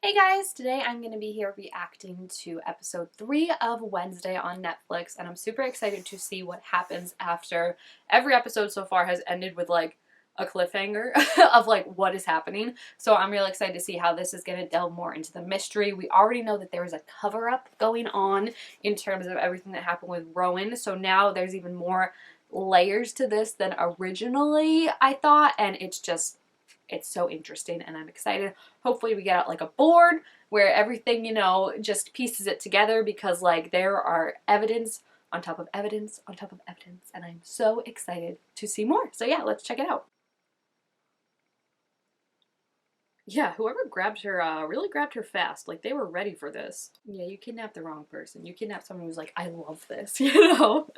Hey guys, today I'm going to be here reacting to episode 3 of Wednesday on Netflix, and I'm super excited to see what happens after every episode so far has ended with like a cliffhanger of like what is happening. So I'm really excited to see how this is going to delve more into the mystery. We already know that there is a cover-up going on in terms of everything that happened with Rowan, so now there's even more layers to this than originally I thought, and it's so interesting and I'm excited. Hopefully we get out like a board where everything, just pieces it together because like there are evidence on top of evidence on top of evidence and I'm so excited to see more. So yeah, let's check it out. Yeah, whoever grabbed her really grabbed her fast. Like they were ready for this. Yeah, you kidnapped the wrong person. You kidnapped someone who's like, I love this, you know?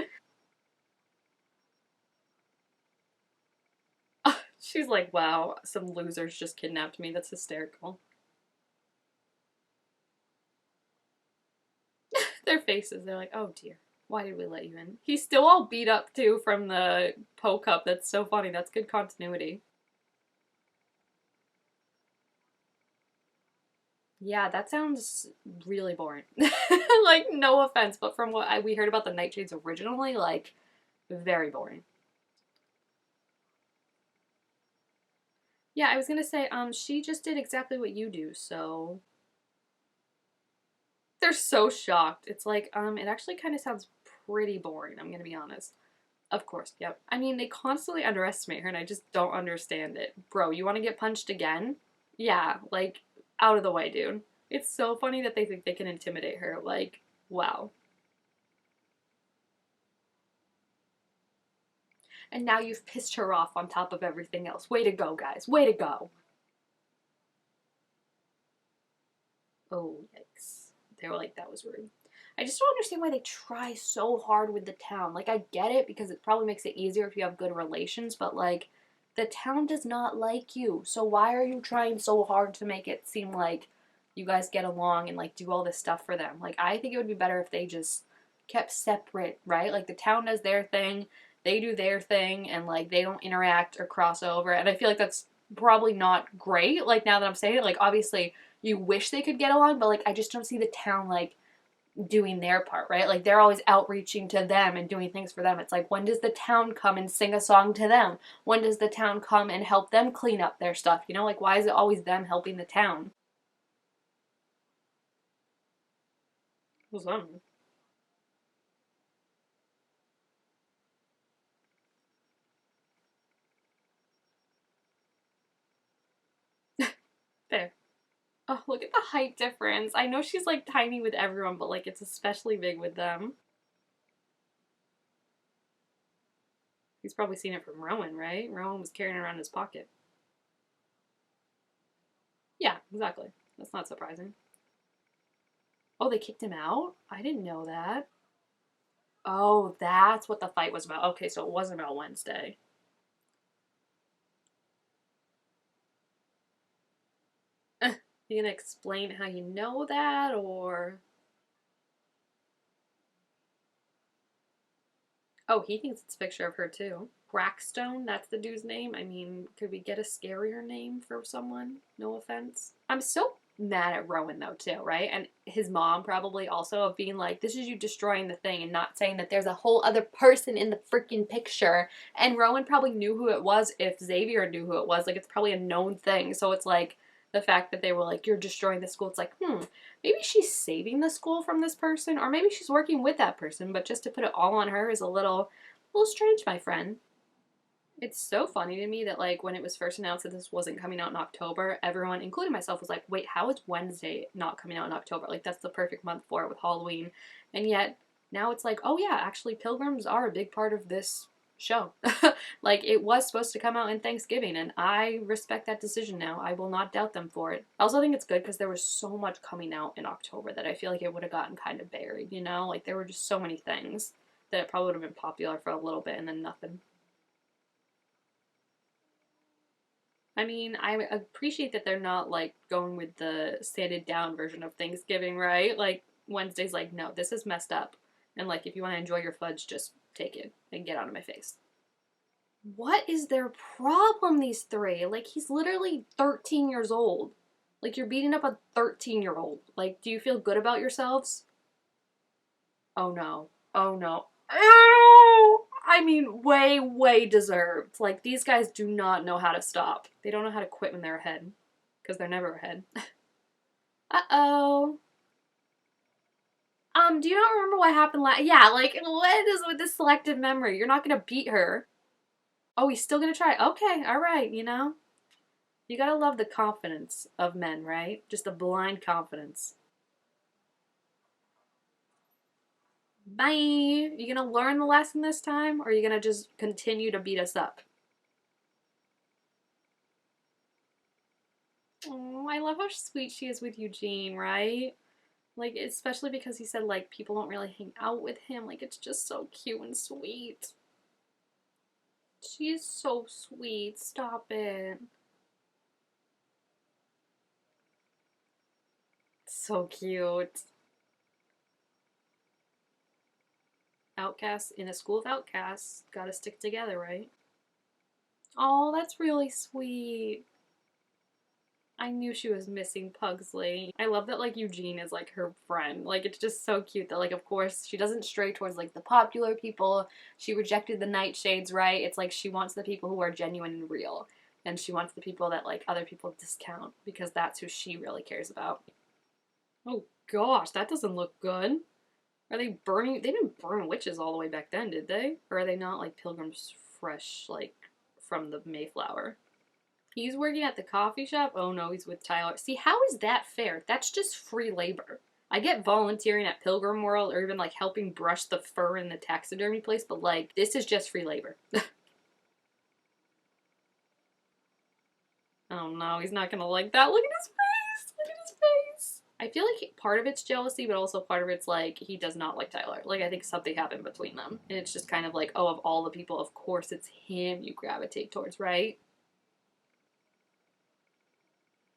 She's like, wow, some losers just kidnapped me. That's hysterical. Their faces, they're like, oh dear, why did we let you in? He's still all beat up too from the poke up. That's so funny. That's good continuity. Yeah, that sounds really boring. Like, no offense, but from what we heard about the Nightshades originally, like, very boring. Yeah, I was gonna say, she just did exactly what you do, so they're so shocked. It's like, it actually kind of sounds pretty boring, I'm gonna be honest. Of course, yep. I mean, they constantly underestimate her, and I just don't understand it. Bro, you want to get punched again? Yeah, like, out of the way, dude. It's so funny that they think they can intimidate her. Like, wow. And now you've pissed her off on top of everything else. Way to go, guys. Way to go. Oh, yikes. They were like, that was rude. I just don't understand why they try so hard with the town. Like, I get it because it probably makes it easier if you have good relations, but like, the town does not like you. So why are you trying so hard to make it seem like you guys get along and like do all this stuff for them? Like, I think it would be better if they just kept separate, right? Like, the town does their thing, they do their thing, and like, they don't interact or cross over. And I feel like that's probably not great. Like, now that I'm saying it, like, obviously you wish they could get along, but like I just don't see the town like doing their part, right? Like they're always outreaching to them and doing things for them. It's like, when does the town come and sing a song to them? When does the town come and help them clean up their stuff? You know, like why is it always them helping the town? Who's them? There. Oh, look at the height difference. I know she's like tiny with everyone, but like it's especially big with them. He's probably seen it from Rowan, right? Rowan was carrying it around in his pocket. Yeah, exactly. That's not surprising. Oh, they kicked him out? I didn't know that. Oh, that's what the fight was about. Okay, so it wasn't about Wednesday. You gonna explain how you know that, or oh, he thinks it's a picture of her too. Brackstone, that's the dude's name. I mean, could we get a scarier name for someone? No offense. I'm so mad at Rowan though too, right? And his mom probably also of being like, this is you destroying the thing and not saying that there's a whole other person in the freaking picture. And Rowan probably knew who it was if Xavier knew who it was. Like it's probably a known thing. So it's like the fact that they were like, you're destroying the school. It's like, maybe she's saving the school from this person, or maybe she's working with that person, but just to put it all on her is a little strange, my friend. It's so funny to me that like when it was first announced that this wasn't coming out in October, everyone, including myself, was like, "Wait, how is Wednesday not coming out in October? Like that's the perfect month for it with Halloween." And yet now it's like, "Oh yeah, actually pilgrims are a big part of this show." Like it was supposed to come out in Thanksgiving, and I respect that decision now. I will not doubt them for it. I also think it's good because there was so much coming out in October that I feel like it would have gotten kind of buried, you know? Like there were just so many things that it probably would have been popular for a little bit and then nothing. I mean, I appreciate that they're not like going with the sanded down version of Thanksgiving, right? Like Wednesday's like, no, this is messed up. And like if you want to enjoy your fudge, just take it and get out of my face. What is their problem, these three? Like he's literally 13 years old. Like, you're beating up a 13-year-old. Like, do you feel good about yourselves? Oh no. Oh no. Ew! I mean, way, way deserved. Like, these guys do not know how to stop. They don't know how to quit when they're ahead. Because they're never ahead. Uh-oh. Do you not remember what happened last? Yeah, like, what is with this selective memory? You're not gonna beat her. Oh, he's still gonna try. Okay, alright, you know? You gotta love the confidence of men, right? Just a blind confidence. Bye! You gonna learn the lesson this time, or are you gonna just continue to beat us up? Oh, I love how sweet she is with Eugene, right? Like, especially because he said, like, people don't really hang out with him. Like, it's just so cute and sweet. She is so sweet. Stop it. So cute. Outcasts in a school of outcasts. Gotta stick together, right? Oh, that's really sweet. I knew she was missing Pugsley. I love that, like, Eugene is, like, her friend. Like, it's just so cute that, like, of course, she doesn't stray towards, like, the popular people. She rejected the nightshades, right? It's like she wants the people who are genuine and real. And she wants the people that, like, other people discount because that's who she really cares about. Oh, gosh, that doesn't look good. Are they burning? They didn't burn witches all the way back then, did they? Or are they not, like, pilgrims fresh, like, from the Mayflower? He's working at the coffee shop? Oh no, he's with Tyler. See, how is that fair? That's just free labor. I get volunteering at Pilgrim World or even like helping brush the fur in the taxidermy place, but like, this is just free labor. Oh no, he's not gonna like that. Look at his face! Look at his face! I feel like part of it's jealousy, but also part of it's like he does not like Tyler. Like, I think something happened between them. And it's just kind of like, oh, of all the people, of course it's him you gravitate towards, right?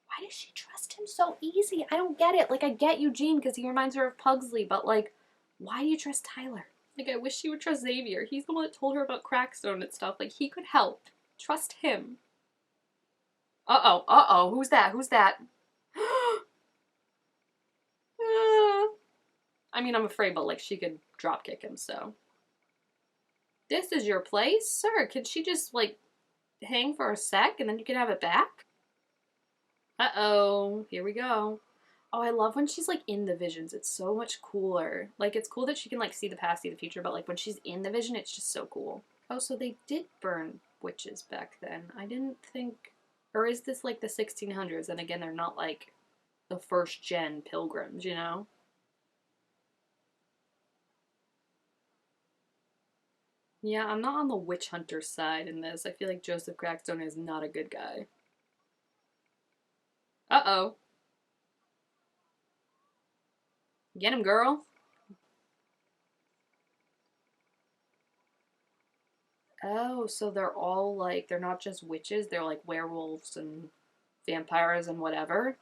Why does she trust him so easy? I don't get it. Like, I get Eugene because he reminds her of Pugsley, but like, why do you trust Tyler? Like, I wish she would trust Xavier. He's the one that told her about Crackstone and stuff. Like, he could help. Trust him. Uh-oh, uh-oh. Who's that? Who's that? I mean, I'm afraid, but like, she could dropkick him, so. This is your place? Sir, could she just, like, hang for a sec and then you can have it back? Uh-oh, here we go. Oh, I love when she's like in the visions. It's so much cooler. Like, it's cool that she can like see the past, see the future, but like when she's in the vision, it's just so cool. Oh, so they did burn witches back then. I didn't think. Or is this like the 1600s? And again, they're not like the first gen pilgrims, you know? Yeah, I'm not on the witch hunter side in this. I feel like Joseph Crackstone is not a good guy. Uh-oh. Get him, girl. Oh, so they're all like, they're not just witches, they're like werewolves and vampires and whatever.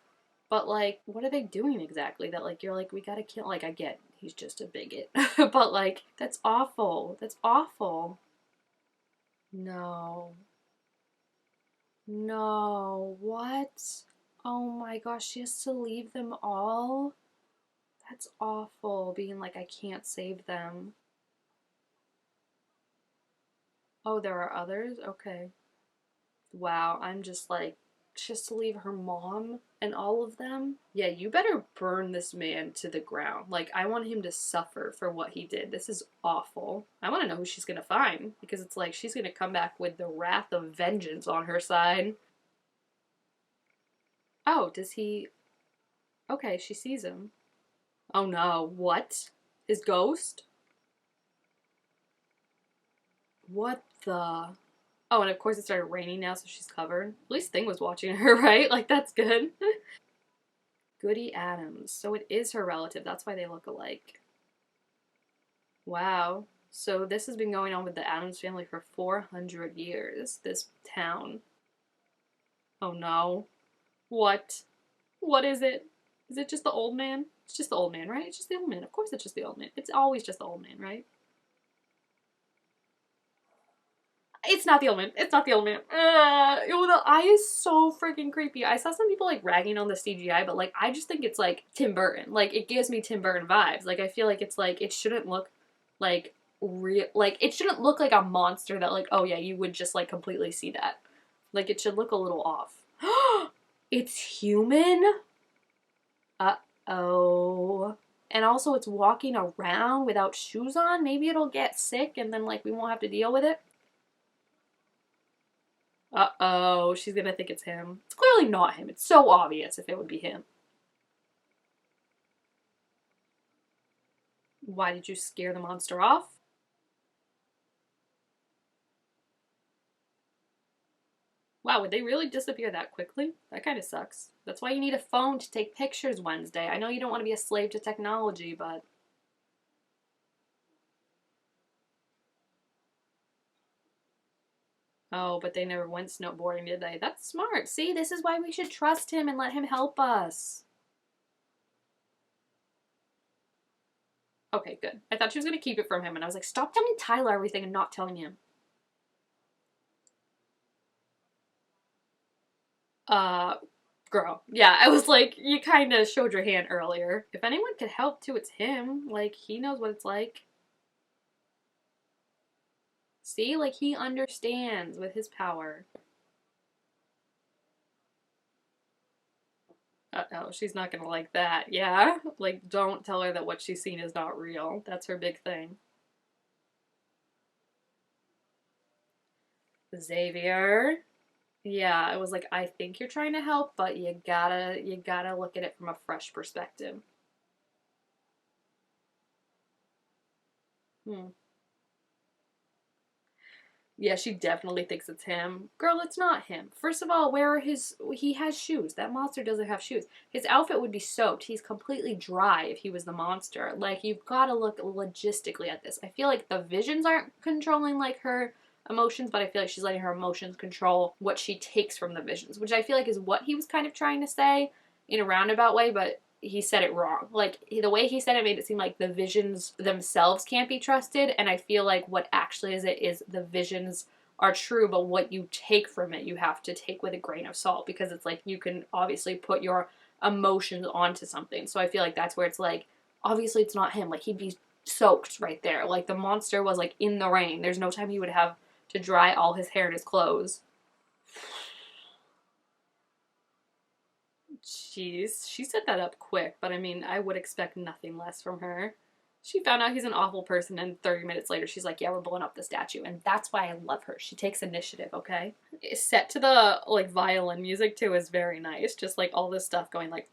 But like, what are they doing exactly? That like, you're like, we gotta kill. Like, I get he's just a bigot, but like, that's awful. That's awful. No. No. What? Oh my gosh, she has to leave them all? That's awful, being like, I can't save them. Oh, there are others? Okay. Wow, I'm just like, just to leave her mom and all of them? Yeah, you better burn this man to the ground. Like, I want him to suffer for what he did. This is awful. I want to know who she's gonna find because it's like she's gonna come back with the wrath of vengeance on her side. Oh, does he. Okay, she sees him. Oh no, what? His ghost? What the. Oh, and of course it started raining now, so she's covered. At least Thing was watching her, right? Like, that's good. Goody Adams. So it is her relative. That's why they look alike. Wow. So this has been going on with the Adams family for 400 years, this town. Oh no. What? What is it? Is it just the old man? It's just the old man, right? It's just the old man. Of course it's just the old man. It's always just the old man, right? It's not the old man. It's not the old man. Ew, the eye is so freaking creepy. I saw some people like ragging on the CGI, but like I just think it's like Tim Burton. Like it gives me Tim Burton vibes. Like I feel like it's like it shouldn't look like real. Like it shouldn't look like a monster that like oh yeah you would just like completely see that. Like it should look a little off. It's human. Uh-oh. And also it's walking around without shoes on. Maybe it'll get sick and then like we won't have to deal with it. Uh-oh, she's gonna think it's him. It's clearly not him. It's so obvious if it would be him. Why did you scare the monster off? Wow, would they really disappear that quickly? That kind of sucks. That's why you need a phone to take pictures Wednesday. I know you don't want to be a slave to technology, but... Oh, but they never went snowboarding, did they? That's smart. See, this is why we should trust him and let him help us. Okay, good. I thought she was going to keep it from him, and I was like, stop telling Tyler everything and not telling him. Uh, girl. Yeah, I was like, you kind of showed your hand earlier. If anyone could help too, it's him. Like, he knows what it's like. See, like, he understands with his power. Uh-oh, she's not gonna like that. Yeah? Like, don't tell her that what she's seen is not real. That's her big thing. Xavier. Yeah, it was like, I think you're trying to help, but you gotta look at it from a fresh perspective. Hmm. Yeah, she definitely thinks it's him. Girl, it's not him. First of all, where are his... He has shoes. That monster doesn't have shoes. His outfit would be soaked. He's completely dry if he was the monster. Like, you've got to look logistically at this. I feel like the visions aren't controlling, like, her emotions, but I feel like she's letting her emotions control what she takes from the visions, which I feel like is what he was kind of trying to say in a roundabout way, but he said it wrong. Like, the way he said it made it seem like the visions themselves can't be trusted, and I feel like what actually is it is the visions are true, but what you take from it, you have to take with a grain of salt, because it's like you can obviously put your emotions onto something. So I feel like that's where it's like, obviously it's not him. Like, he'd be soaked right there. Like, the monster was, like, in the rain. There's no time he would have to dry all his hair and his clothes. Jeez, she set that up quick, but I mean, I would expect nothing less from her. She found out he's an awful person, and 30 minutes later, she's like, yeah, we're blowing up the statue. And that's why I love her. She takes initiative, okay? Set to the, like, violin music, too, is very nice. Just, like, all this stuff going, like,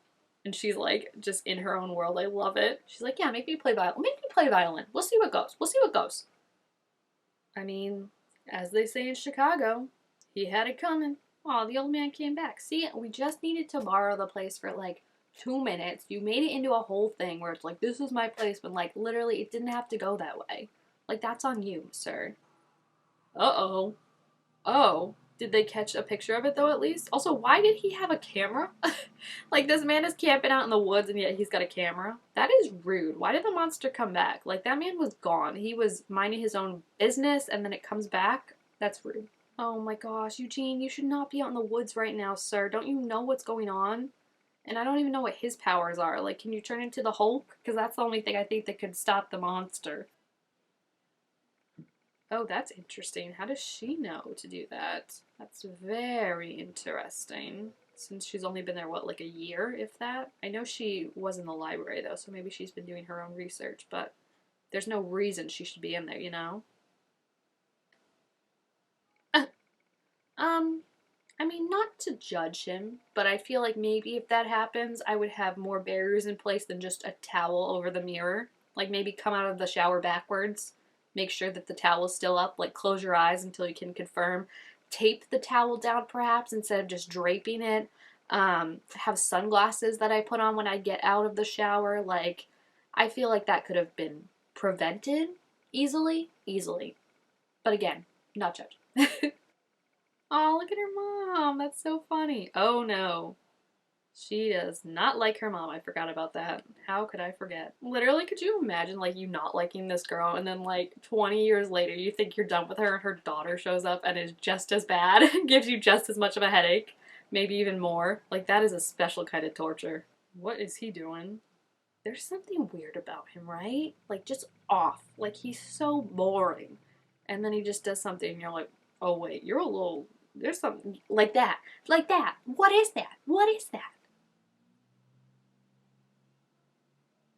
and she's, like, just in her own world. I love it. She's like, yeah, make me play violin. Make me play violin. We'll see what goes. We'll see what goes. I mean, as they say in Chicago, he had it coming. Aw, the old man came back. See, we just needed to borrow the place for like 2 minutes. You made it into a whole thing where it's like, this is my place, but like literally it didn't have to go that way. Like, that's on you, sir. Uh-oh. Oh. Did they catch a picture of it though, at least? Also, why did he have a camera? Like, this man is camping out in the woods and yet he's got a camera. That is rude. Why did the monster come back? Like, that man was gone. He was minding his own business and then it comes back. That's rude. Oh my gosh, Eugene, you should not be out in the woods right now, sir. Don't you know what's going on? And I don't even know what his powers are. Like, can you turn into the Hulk? Because that's the only thing I think that could stop the monster. Oh, that's interesting. How does she know to do that? That's very interesting. Since she's only been there, what, like a year, if that? I know she was in the library, though, so maybe she's been doing her own research, but there's no reason she should be in there, you know? Um, I mean, not to judge him, but I feel like maybe if that happens, I would have more barriers in place than just a towel over the mirror. Like, maybe come out of the shower backwards, make sure that the towel's still up, like, close your eyes until you can confirm. Tape the towel down, perhaps, instead of just draping it. Have sunglasses that I put on when I get out of the shower. Like, I feel like that could have been prevented easily. Easily. But again, not judging. Oh, look at her mom. That's so funny. Oh no. She does not like her mom. I forgot about that. How could I forget? Literally, could you imagine like you not liking this girl and then like 20 years later you think you're done with her and her daughter shows up and is just as bad, gives you just as much of a headache, maybe even more? Like that is a special kind of torture. What is he doing? There's something weird about him, right? Like just off. Like he's so boring. And then he just does something and you're like, "Oh wait, you're a little there's something like that. Like that. What is that? What is that?"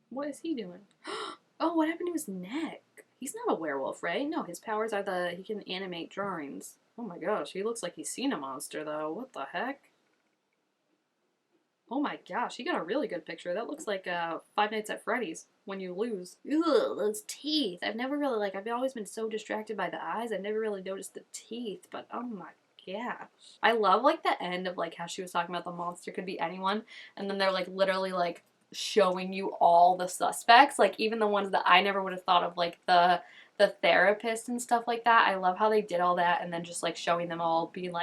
What is he doing? Oh, what happened to his neck? He's not a werewolf, right? No, his powers are he can animate drawings. Oh my gosh, he looks like he's seen a monster though. What the heck? Oh my gosh, he got a really good picture. That looks like Five Nights at Freddy's when you lose. Ugh, those teeth. I've never really I've always been so distracted by the eyes. I've never really noticed the teeth, but oh my gosh. I love the end of how she was talking about the monster could be anyone, and then they're literally showing you all the suspects, even the ones that I never would have thought of, the therapist and stuff like that. I love how they did all that and then just showing them all being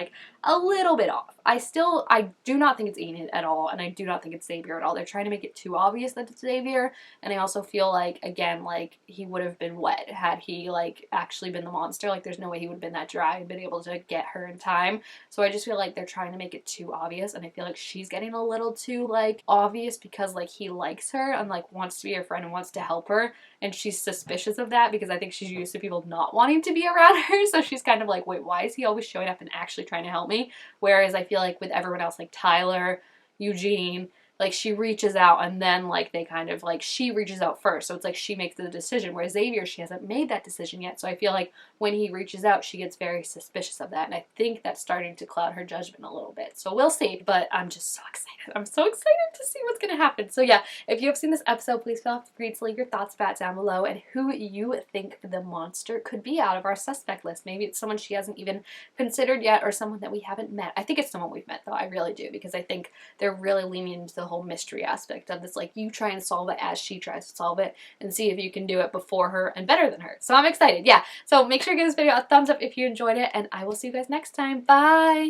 a little bit off. I do not think it's Enid at all, and I do not think it's Xavier at all. They're trying to make it too obvious that it's Xavier, and I also feel again, he would have been wet had he actually been the monster. There's no way he would have been that dry and been able to get her in time. So I just feel they're trying to make it too obvious, and I feel she's getting a little too obvious because he likes her and wants to be her friend and wants to help her, and she's suspicious of that because I think she's used to people not wanting to be around her, so she's kind of wait, why is he always showing up and actually trying to help me? Whereas I feel with everyone else, Tyler, Eugene, she reaches out and then they kind of she reaches out first, so it's she makes the decision, whereas Xavier, she hasn't made that decision yet. So I feel when he reaches out, she gets very suspicious of that, and I think that's starting to cloud her judgment a little bit. So we'll see, but I'm just so excited. I'm so excited to see what's gonna happen. So yeah, if you have seen this episode, please feel free to leave your thoughts back down below and who you think the monster could be out of our suspect list. Maybe it's someone she hasn't even considered yet, or someone that we haven't met. I think it's someone we've met though, I really do, because I think they're really leaning into the whole mystery aspect of this, you try and solve it as she tries to solve it and see if you can do it before her and better than her. So I'm excited. Yeah, so make sure you give this video a thumbs up if you enjoyed it, and I will see you guys next time. Bye!